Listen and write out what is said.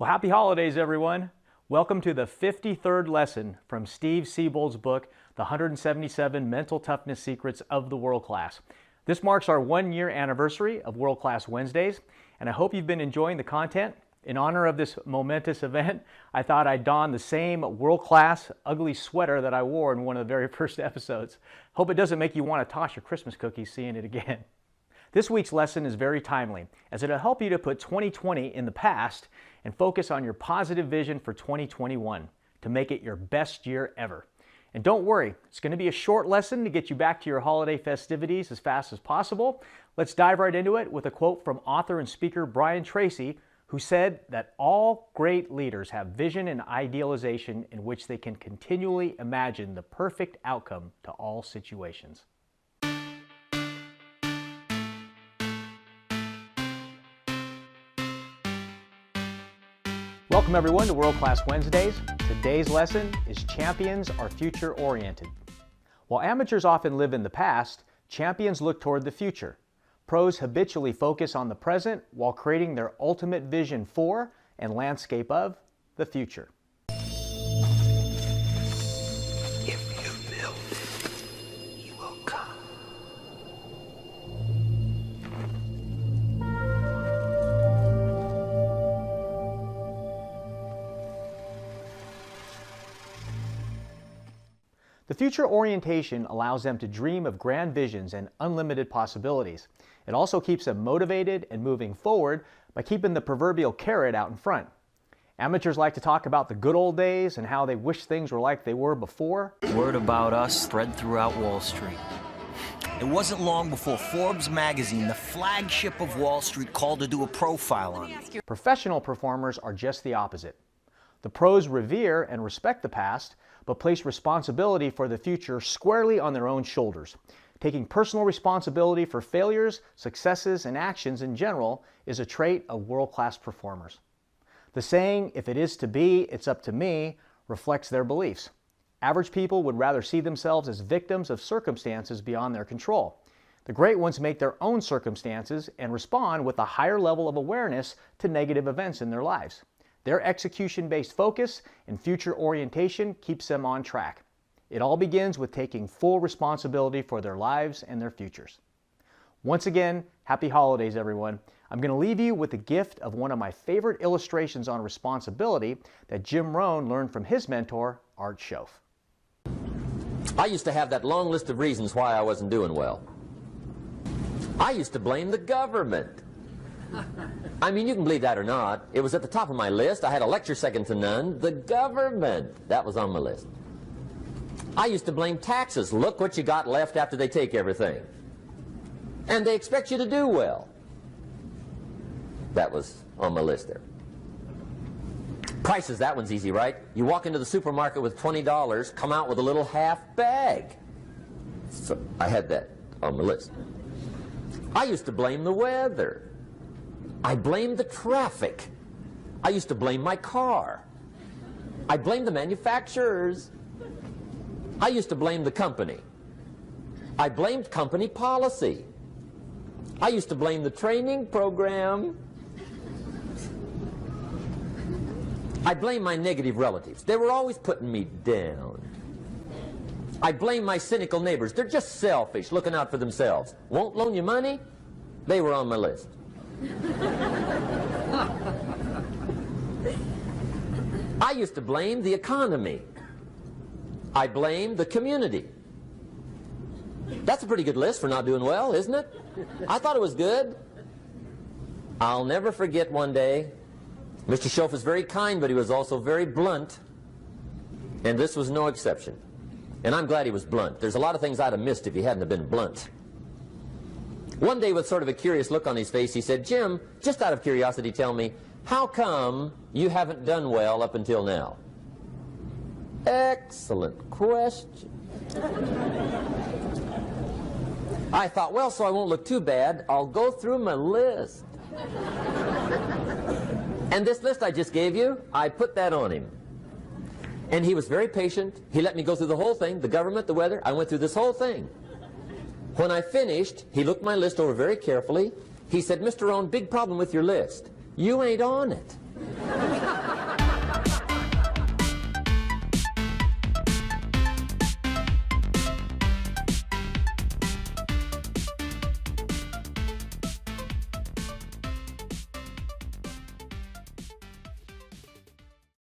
Well, happy holidays, everyone. Welcome to the 53rd lesson from Steve Siebold's book, The 177 Mental Toughness Secrets of the World Class. This marks our one-year anniversary of World Class Wednesdays, and I hope you've been enjoying the content. In honor of this momentous event, I thought I'd don the same world-class ugly sweater that I wore in one of the very first episodes. Hope it doesn't make you want to toss your Christmas cookies seeing it again. This week's lesson is very timely, as it'll help you to put 2020 in the past and focus on your positive vision for 2021 to make it your best year ever. And don't worry, it's going to be a short lesson to get you back to your holiday festivities as fast as possible. Let's dive right into it with a quote from author and speaker Brian Tracy, who said that all great leaders have vision and idealization in which they can continually imagine the perfect outcome to all situations. Welcome everyone to World Class Wednesdays. Today's lesson is Champions Are Future Oriented. While amateurs often live in the past, champions look toward the future. Pros habitually focus on the present while creating their ultimate vision for and landscape of the future. If you build it, he will come. The future orientation allows them to dream of grand visions and unlimited possibilities. It also keeps them motivated and moving forward by keeping the proverbial carrot out in front. Amateurs like to talk about the good old days and how they wish things were like they were before. Word about us spread throughout Wall Street. It wasn't long before Forbes magazine, the flagship of Wall Street, called to do a profile on me. Professional performers are just the opposite. The pros revere and respect the past, but place responsibility for the future squarely on their own shoulders. Taking personal responsibility for failures, successes, and actions in general is a trait of world-class performers. The saying, "If it is to be, it's up to me," reflects their beliefs. Average people would rather see themselves as victims of circumstances beyond their control. The great ones make their own circumstances and respond with a higher level of awareness to negative events in their lives. Their execution-based focus and future orientation keeps them on track. It all begins with taking full responsibility for their lives and their futures. Once again, happy holidays, everyone. I'm going to leave you with the gift of one of my favorite illustrations on responsibility that Jim Rohn learned from his mentor, Art Schoaf. I used to have that long list of reasons why I wasn't doing well. I used to blame the government. I mean, you can believe that or not. It was at the top of my list. I had a lecture second to none. The government. That was on my list. I used to blame taxes. Look what you got left after they take everything. And they expect you to do well. That was on my list there. Prices, that one's easy, right? You walk into the supermarket with $20, come out with a little half bag. So I had that on my list. I used to blame the weather. I blamed the traffic. I used to blame my car. I blamed the manufacturers. I used to blame the company. I blamed company policy. I used to blame the training program. I blamed my negative relatives. They were always putting me down. I blamed my cynical neighbors. They're just selfish, looking out for themselves. Won't loan you money? They were on my list. I used to blame the economy. I blamed the community. That's a pretty good list for not doing well, isn't it? I thought it was good. I'll never forget one day, Mr. Schoaf was very kind, but he was also very blunt, and this was no exception. And I'm glad he was blunt. There's a lot of things I'd have missed if he hadn't have been blunt. One day, with sort of a curious look on his face, he said, "Jim, just out of curiosity, tell me, how come you haven't done well up until now?" Excellent question. I thought, well, so I won't look too bad, I'll go through my list. And this list I just gave you, I put that on him. And he was very patient. He let me go through the whole thing, the government, the weather. I went through this whole thing. When I finished, he looked my list over very carefully. He said, "Mr. Rohn, big problem with your list. You ain't on it."